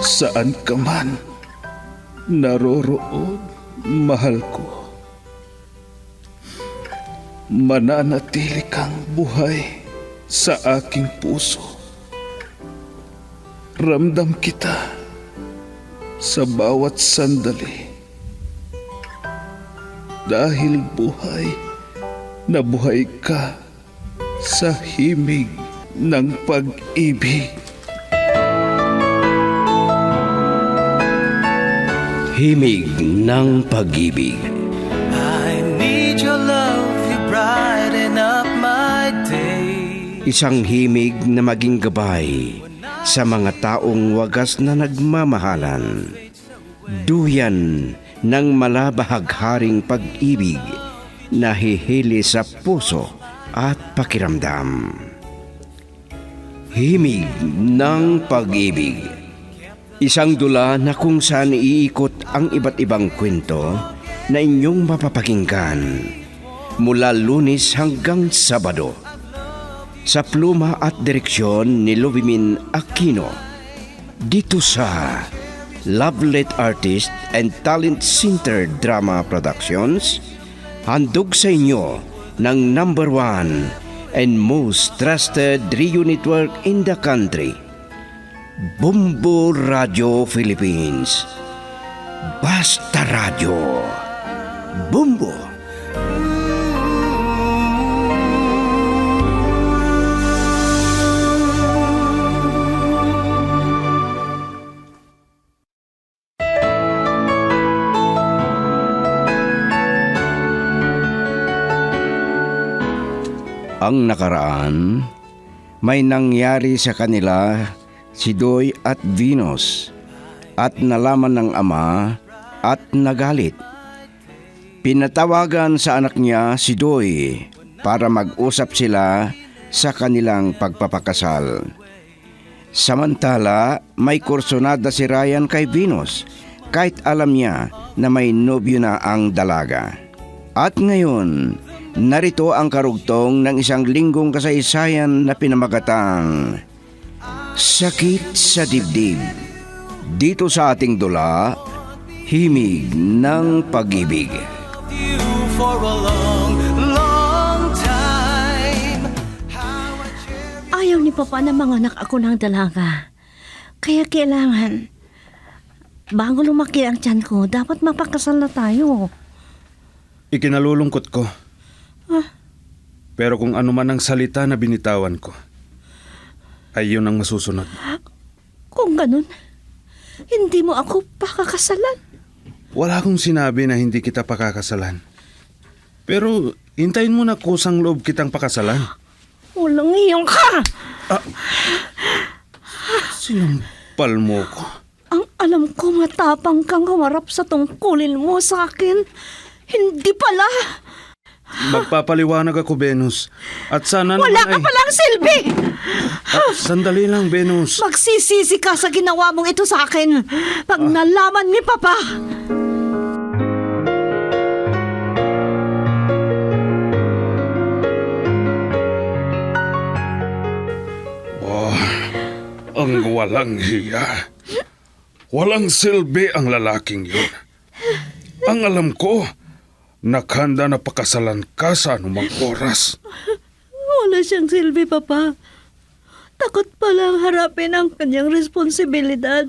Saan ka man naroroon, mahal ko, mananatili kang buhay sa aking puso. Ramdam kita sa bawat sandali. Dahil buhay na buhay ka sa himig ng pag-ibig. Himig ng pag-ibig. I need your love, you brighten up my day. Isang himig na maging gabay sa mga taong wagas na nagmamahalan. Duyan ng malabahagharing pag-ibig na hihili sa puso at pakiramdam. Himig ng pag-ibig. Isang dula na kung saan iikot ang iba't ibang kwento na inyong mapapakinggan mula Lunes hanggang Sabado. Sa pluma at direksyon ni Lubimin Aquino. Dito sa Lovelet Artist and Talent Center Drama Productions, handog sa inyo ng #1 and most trusted radio network in the country, Bumbo Radio Philippines. Basta Radio. Bumbo. Ang nakaraan, may nangyari sa kanila si Doy at Venus at nalaman ng ama at nagalit. Pinatawagan sa anak niya si Doy para mag-usap sila sa kanilang pagpapakasal. Samantala, may kursunada si Ryan kay Venus kahit alam niya na may nobyo na ang dalaga. At ngayon, narito ang karugtong ng isang linggong kasaysayan na pinamagatang Sakit sa Dibdib. Dito sa ating dula, Himig ng Pag-ibig. You for a long, long time. Ayaw ni Papa na manganak ako ng dalaga. Kaya kailangan, bago lumaki ang tiyan ko, dapat mapakasal na tayo. Ikinalulungkot ko. Pero kung ano man ang salita na binitawan ko, ay yun ang masusunod. Kung ganun, hindi mo ako pakakasalan. Wala akong sinabi na hindi kita pakakasalan. Pero hintayin mo na kusang loob kitang pakasalan. Walang iyong ka! Sinampal mo ko. Ang alam ko matapang kang humarap sa tungkulin mo sa akin. Hindi pala. Magpapaliwanag ako, Venus. At sana Wala naman ka palang silbi! Sandali lang, Venus. Magsisisi ka sa ginawa mong ito sa akin pag nalaman ni Papa. Ang walang hiya. Walang silbi ang lalaking yun. Ang alam ko, naghanda na pakasalan ka sa anumang oras. Wala siyang silbi, Papa. Takot pa lang harapin ang kanyang responsibilidad.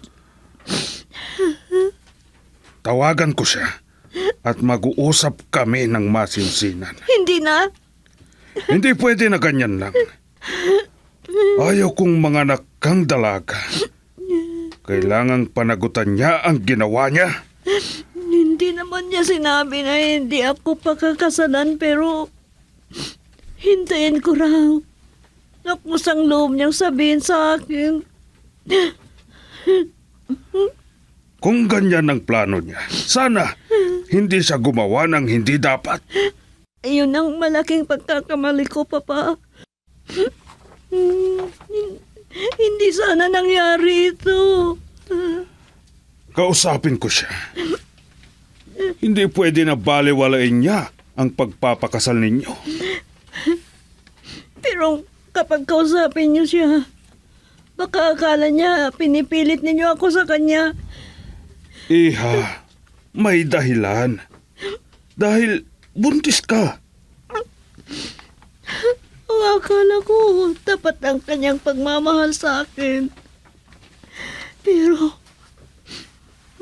Tawagan ko siya at mag-uusap kami ng masinsinan. Hindi na. Hindi pwede na ganyan lang. Ayaw kong manganak kang dalaga. Kailangang panagutan niya ang ginawa niya. Hindi naman niya sinabi na hindi ako pakakasalan, pero hintayin ko raw na kusang loob niyang sabihin sa akin. Kung ganyan ang plano niya, sana hindi siya gumawa ng hindi dapat. Ayun ang malaking pagkakamali ko, Papa. Hindi sana nangyari ito. Kausapin ko siya. Hindi pwede na baliwalain niya ang pagpapakasal ninyo. Pero kapag kausapin niyo siya, Baka akala niya pinipilit ninyo ako sa kanya. Iha, may dahilan. Dahil buntis ka. Ang akala ko, tapat ang kanyang pagmamahal sa akin. Pero,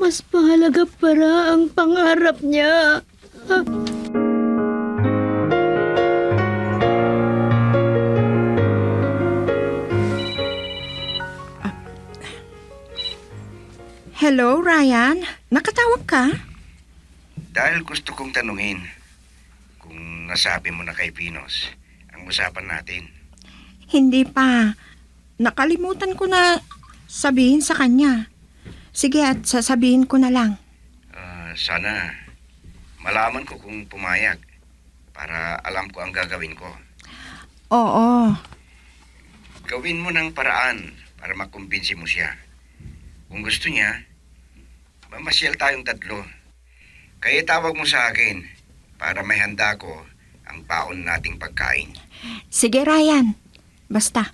mas mahalaga para ang pangarap niya. Hello, Ryan? Nakatawag ka? Dahil gusto kong tanungin kung nasabi mo na kay Pinos ang usapan natin. Hindi pa. Nakalimutan ko na sabihin sa kanya. Sige, at sasabihin ko na lang. Sana malaman ko kung pumayag para alam ko ang gagawin ko. Oo. Gawin mo ng paraan para makumbinsi mo siya. Kung gusto niya, mamasyal tayong tatlo. Kaya tawag mo sa akin para may handa ko ang baon nating pagkain. Sige, Ryan. Basta,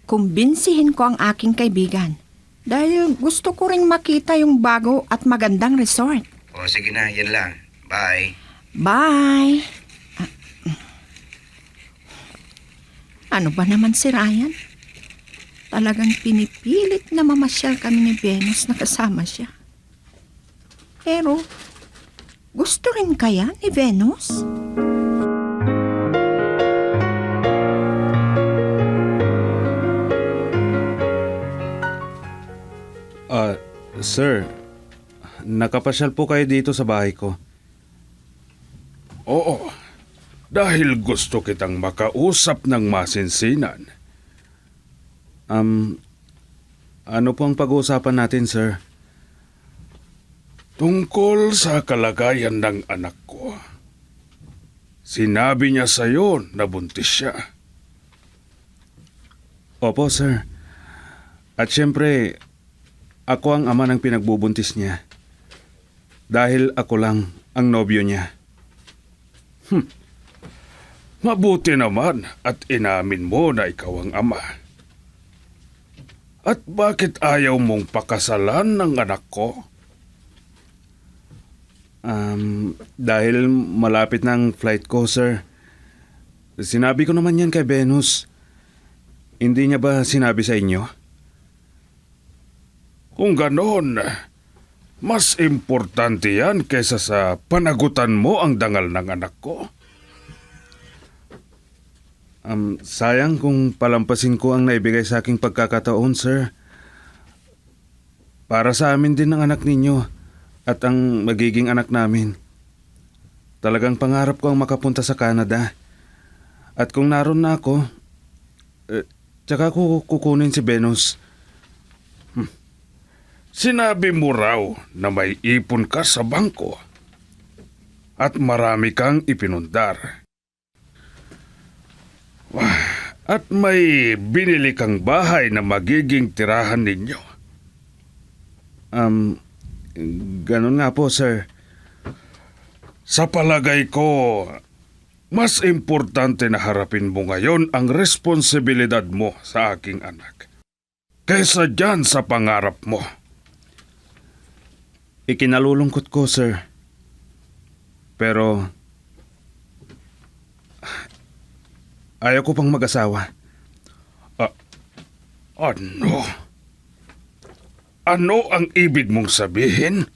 kumbinsihin ko ang aking kaibigan. Dahil gusto ko ring makita yung bago at magandang resort. O sige na, yan lang. Bye. Bye! Ano ba naman si Ryan? Talagang pinipilit na mamasyal kami ni Venus na kasama siya. Pero, gusto rin kaya ni Venus? Sir, nakapasyal po kayo dito sa bahay ko. Oo, dahil gusto kitang makausap ng masinsinan. Ano po ang pag-uusapan natin, sir? Tungkol sa kalagayan ng anak ko. Sinabi niya sa'yo na buntis siya. Opo, sir. At syempre, ako ang ama ng pinagbubuntis niya. Dahil ako lang ang nobyo niya. Mabuti naman at inamin mo na ikaw ang ama. At bakit ayaw mong pakasalan ng anak ko? Dahil malapit na ang flight ko, sir. Sinabi ko naman yan kay Venus. Hindi niya ba sinabi sa inyo? Kung ganon, mas importante yan kaysa sa panagutan mo ang dangal ng anak ko. Sayang kung palampasin ko ang naibigay sa aking pagkakataon, sir. Para sa amin din ang anak ninyo at ang magiging anak namin. Talagang pangarap ko ang makapunta sa Canada. At kung naroon na ako, tsaka ko kukunin si Venus. Sinabi mo raw na may ipon ka sa bangko at marami kang ipinundar. At may binili kang bahay na magiging tirahan ninyo. Ganun nga po, sir. Sa palagay ko, mas importante na harapin mo ngayon ang responsibilidad mo sa aking anak kaysa dyan sa pangarap mo. Ikinalulungkot ko, sir. Pero ayaw ko pang mag-asawa. Ano? Ano ang ibig mong sabihin?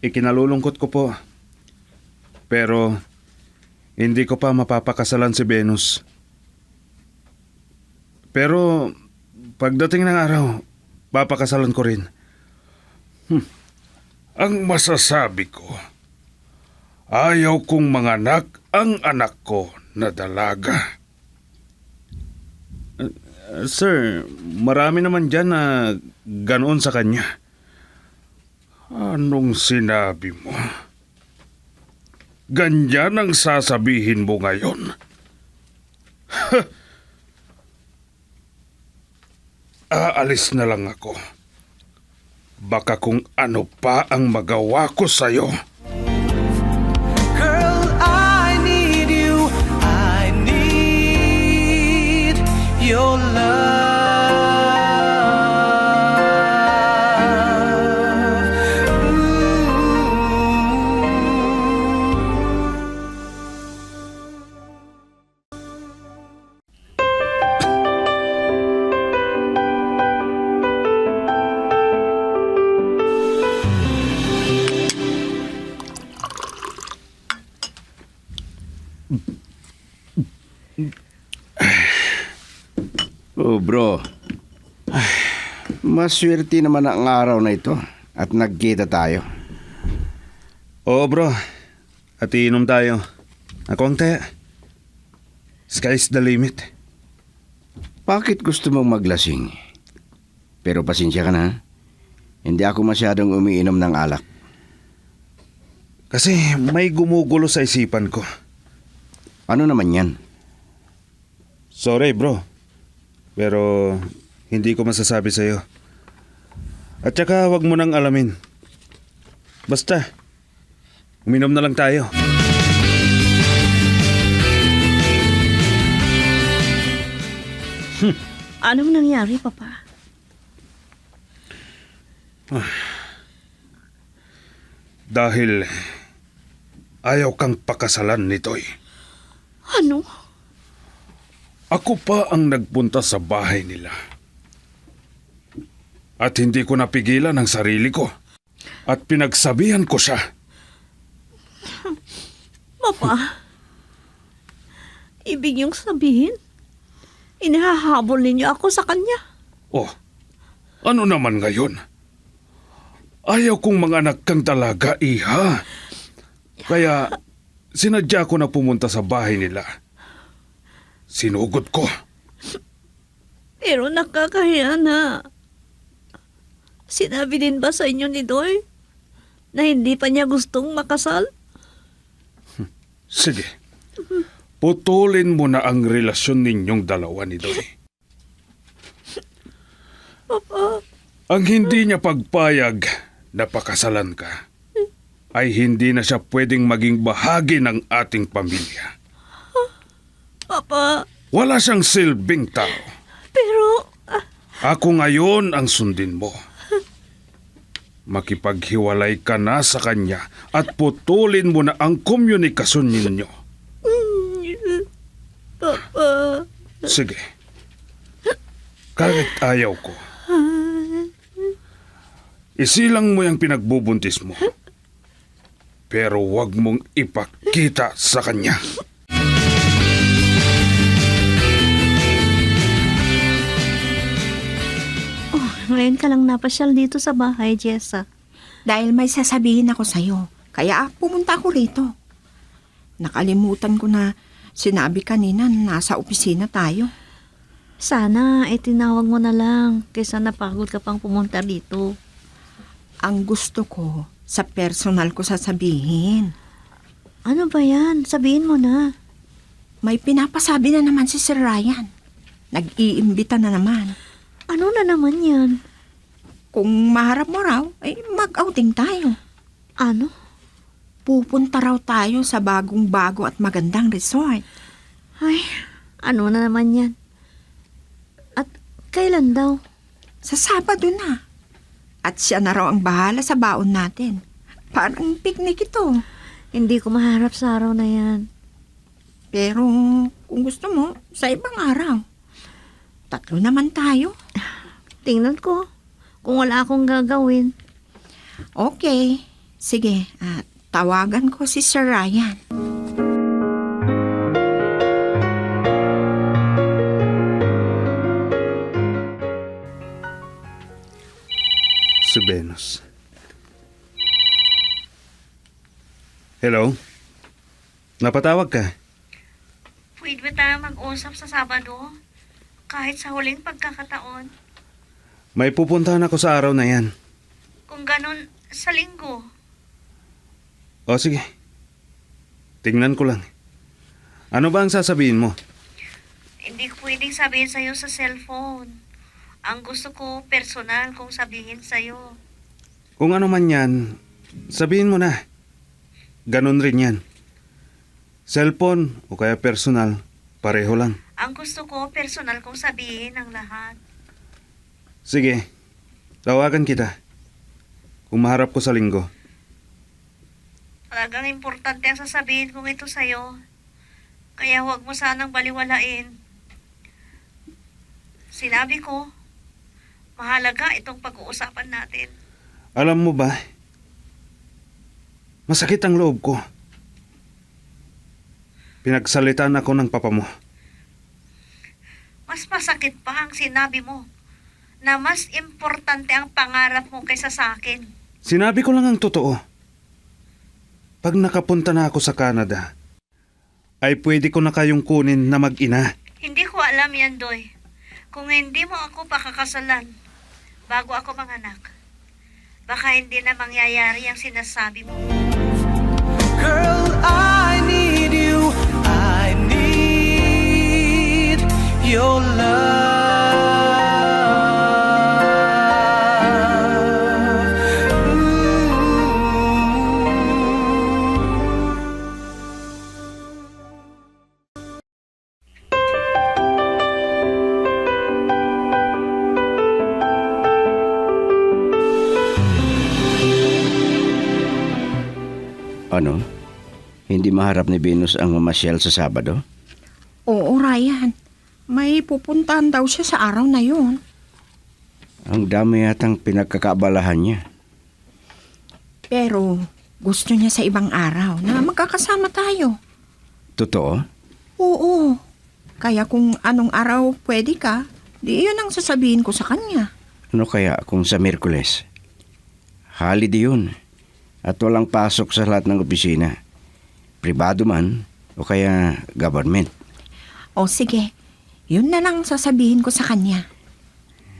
Ikinalulungkot ko po. Pero hindi ko pa mapapakasalan si Venus. Pero pagdating ng araw, papakasalan ko rin. Ang masasabi ko, ayaw kong manganak ang anak ko na dalaga. Sir, marami naman dyan na ganoon sa kanya. Anong sinabi mo? Ganyan ang sasabihin mo ngayon? Aalis na lang ako. Baka kung ano pa ang magawa ko sa'yo. Girl, I need you. I need your love. Oh, bro. Maswerte naman ang araw na ito at nagkita tayo. Oo bro, at iinom tayo. Ako ang taya. Sky's the limit. Bakit gusto mong maglasing? Pero pasensya ka na. Hindi ako masyadong umiinom ng alak. Kasi may gumugulo sa isipan ko. Ano naman yan? Sorry bro, pero hindi ko masasabi sa'yo. At saka wag mo nang alamin. Basta, uminom na lang tayo. Anong nangyari, Papa? Dahil ayaw kang pakasalan nito'y. Ano? Ako pa ang nagpunta sa bahay nila. At hindi ko napigilan ang sarili ko. At pinagsabihan ko siya. Papa, ibig niyong sabihin, inahahabol ninyo ako sa kanya. Oh, ano naman ngayon? Ayaw kong manganak kang dalaga, iha. Kaya sinadya ko na pumunta sa bahay nila. Sinugod ko. Pero nakakahiya na. Sinabi din ba sa inyo ni Doy na hindi pa niya gustong makasal? Sige. Putulin mo na ang relasyon ninyong dalawa ni Doy. Papa, Ang hindi niya pagpayag na pakasalan ka ay hindi na siya pwedeng maging bahagi ng ating pamilya. Papa, Wala siyang silbing tao. pero Ako ngayon ang sundin mo. Makipaghiwalay ka na sa kanya at putulin mo na ang komunikasyon ninyo. Papa, Sige. Kahit ayaw ko. Isilang mo yung pinagbubuntis mo. Pero wag mong ipakita sa kanya. ngayon ka lang napasyal dito sa bahay, Jessa. Dahil may sasabihin ako sa'yo, kaya pumunta ako rito. Nakalimutan ko na sinabi kanina na nasa opisina tayo. Sana tinawag mo na lang kaysa napagod ka pang pumunta dito. Ang gusto ko, sa personal ko sasabihin. Ano ba yan? Sabihin mo na. May pinapasabi na naman si Sir Ryan. Nag-iimbita na naman. Ano na naman yan? Kung maharap mo raw, ay mag-outing tayo. Ano? Pupunta raw tayo sa bagong-bago at magandang resort. Ay, ano na naman yan? At kailan daw? Sa Sabado na. At siya na raw ang bahala sa baon natin. Parang picnic ito. Hindi ko maharap sa araw na yan. Pero kung gusto mo, sa ibang araw. 3 naman tayo. Tingnan ko kung wala akong gagawin. Okay. Sige, tawagan ko si Sir Ryan. Si Venus. Hello? Napatawag ka? Pwede ba tayo mag-usap sa Sabado? Kahit sa huling pagkakataon. May pupuntahan ako sa araw na yan. Kung ganun, sa Linggo. O sige. Tingnan ko lang. Ano ba ang sasabihin mo? Hindi ko pwedeng sabihin sa'yo sa cellphone. Ang gusto ko, personal kung sabihin sa'yo. Kung ano man yan, sabihin mo na. Ganon rin yan. Cellphone o kaya personal, pareho lang. Ang gusto ko, personal kong sabihin ang lahat. Sige, tawagan kita. Kung maharap ko sa Linggo. Talagang importante ang sasabihin kong ito sa'yo. Kaya huwag mo sanang baliwalain. Sinabi ko, mahalaga itong pag-uusapan natin. Alam mo ba, masakit ang loob ko. Pinagsalitaan ako ng papa mo. Mas masakit pa ang sinabi mo na mas importante ang pangarap mo kaysa sa akin. Sinabi ko lang ang totoo. Pag nakapunta na ako sa Canada, ay pwede ko na kayong kunin na mag-ina. Hindi ko alam yan, Doy. Kung hindi mo ako pakakasalan bago ako manganak, baka hindi na mangyayari ang sinasabi mo. Girl, I need you. I need your love. Ano? Hindi maharap ni Venus ang mamasyal sa Sabado? Oo, Ryan. May pupuntahan daw siya sa araw na yun. Ang dami yatang pinagkakaabalahan niya. Pero gusto niya sa ibang araw na magkakasama tayo. Totoo? Oo. Kaya kung anong araw pwede ka, di yun ang sasabihin ko sa kanya. Ano kaya kung sa Miyerkules? Holiday yun. At walang pasok sa lahat ng opisina. Pribado man o kaya government. O sige, yun na lang sasabihin ko sa kanya.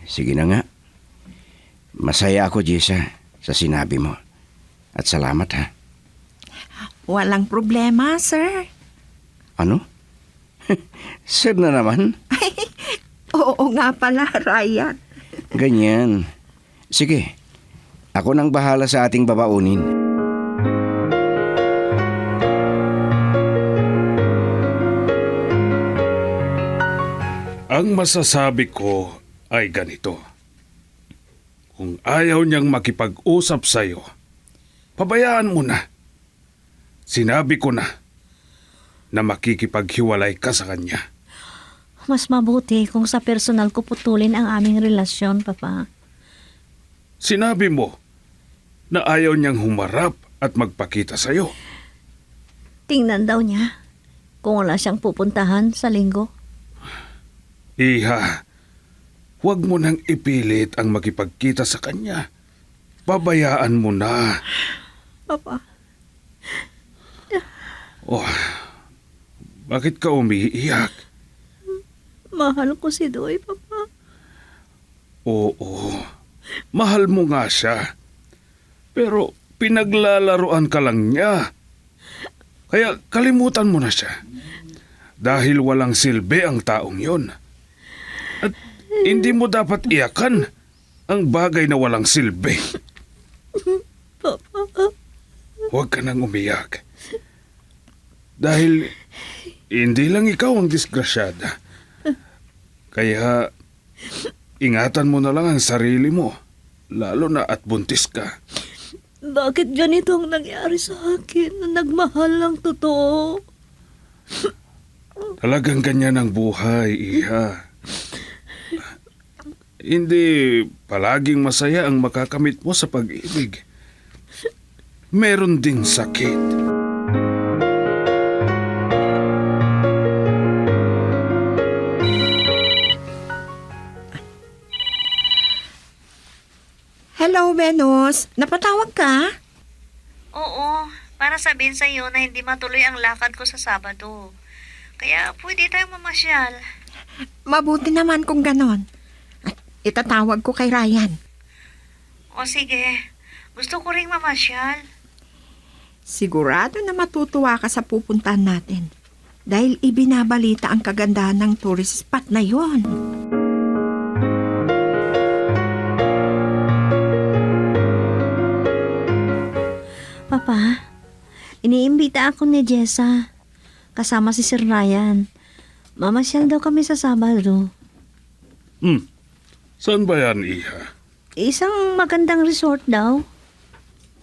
Sige na nga. Masaya ako, Jessa, sa sinabi mo. At salamat, ha. Walang problema, sir. Ano? Sir na naman? Oo nga pala, Ryan. Ganyan. Sige, ako nang bahala sa ating babaunin. Ang masasabi ko ay ganito. Kung ayaw niyang makipag-usap sa'yo, pabayaan mo na. Sinabi ko na makikipaghiwalay ka sa kanya. Mas mabuti kung sa personal ko putulin ang aming relasyon, Papa. Sinabi mo na ayaw niyang humarap at magpakita sa'yo. Tingnan daw niya kung wala siyang pupuntahan sa linggo. Iha, huwag mo nang ipilit ang makipagkita sa kanya. Pabayaan mo na. Papa, Oh, bakit ka umiiyak? mahal ko si Doy, Papa. Oo, mahal mo nga siya. Pero pinaglalaroan ka lang niya. Kaya kalimutan mo na siya. Dahil walang silbi ang taong yon. At hindi mo dapat iyakan ang bagay na walang silbi. Papa, Huwag ka nang umiyak. Dahil hindi lang ikaw ang disgrasyada. Kaya ingatan mo na lang ang sarili mo. Lalo na at buntis ka. bakit ganito ang nangyari sa akin na nagmahal ng totoo? Talagang ganyan ang buhay, Iha. Hindi palaging masaya ang makakamit mo sa pag-ibig. Meron ding sakit. Hello, Venus. Napatawag ka? Oo, para sabihin sa iyo na hindi matuloy ang lakad ko sa Sabado. Kaya pwede tayong mamasyal. Mabuti naman kung ganon. At itatawag ko kay Ryan. O sige, gusto ko ring mamasyal. Sigurado na matutuwa ka sa pupuntahan natin. Dahil ibinabalita ang kagandahan ng tourist spot na yon. Papa, iniimbita ako ni Jessa. Kasama si Sir Ryan. Mamasyal daw kami sa Sabado. Saan ba yan, Iha? Isang magandang resort daw.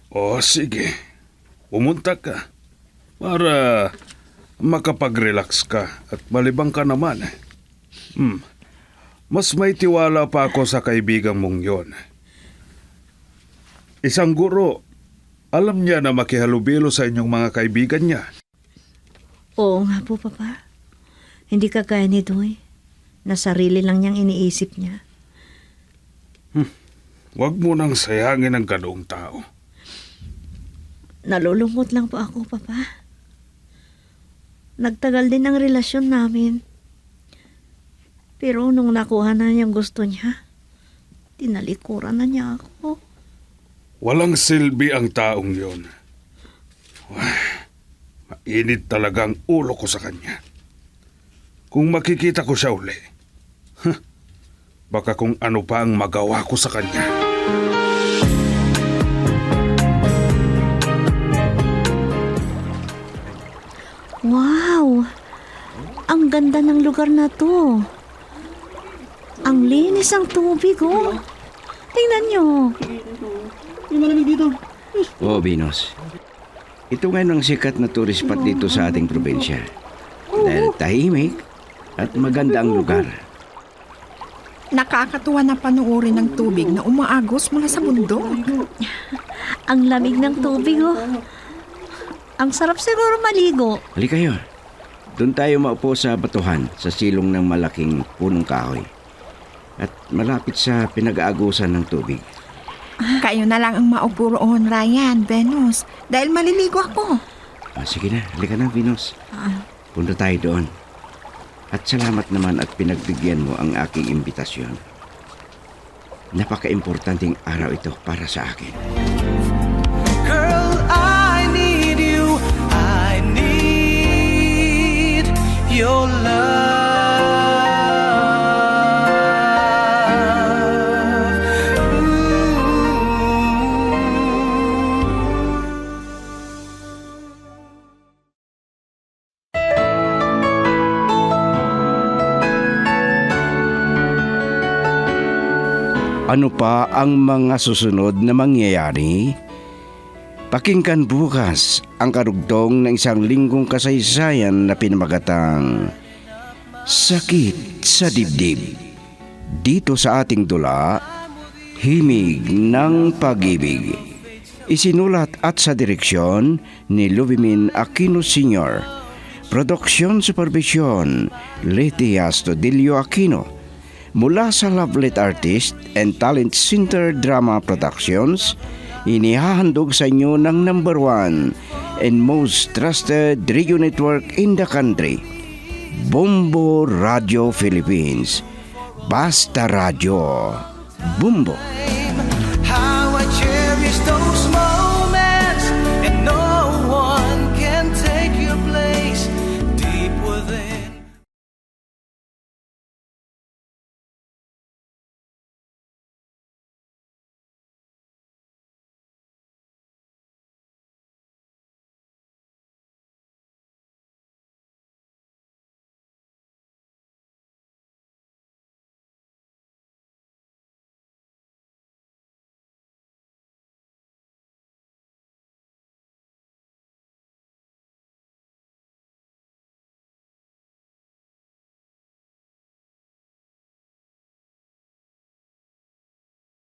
O sige, pumunta ka. Para makapag-relax ka at malibang ka naman. Mas may tiwala pa ako sa kaibigan mong yon. Isang guro, alam niya na makihalubilo sa inyong mga kaibigan niya. Oo nga po, Papa. Hindi kagaya ni Doy. na sarili lang niyang iniisip niya. Huwag mo nang sayangin ang ganoong tao. Nalulungkot lang po ako, Papa. Nagtagal din ang relasyon namin. Pero nung nakuha na niyang gusto niya, tinalikuran na niya ako. Walang silbi ang taong yon. Mainit talaga ang ulo ko sa kanya. Kung makikita ko siya uli, baka kung ano pa ang magawa ko sa kanya. Wow! Ang ganda ng lugar na to. Ang linis ang tubig, oh. Tingnan niyo. Oo, Venus. Ito ngayon ang sikat na tourist spot dito sa ating probinsya. Dahil tahimik at maganda ang lugar. Nakakatuwa na panuorin ng tubig na umaagos mula sa bundok. Ang lamig ng tubig, oh. Ang sarap siguro maligo. Halika kayo. Doon tayo maupo sa batuhan sa silong ng malaking punong kahoy. At malapit sa pinag-aagusan ng tubig. Kayo na lang ang maupo roon, Ryan, Venus. Dahil maliligo ako. Sige na, halika na, Venus. Punta tayo doon. At salamat naman at pinagbigyan mo ang aking imbitasyon. Napaka-importanting araw ito para sa akin. Girl, I need you. I need your love. Ano pa ang mga susunod na mangyayari? Pakinggan bukas ang karugtong ng isang linggong kasaysayan na pinamagatang Sakit sa Dibdib. Dito sa ating dula, Himig ng Pag-ibig. Isinulat at sa direksyon ni Lubimin Aquino Sr. Produksyon Supervision, Leti Astudillo Aquino. Mula sa Lovelet Artist and Talent Center Drama Productions, inihahandog sa inyo ng #1 and most trusted radio network in the country, Bombo Radio Philippines. Basta Radio. Bumbo.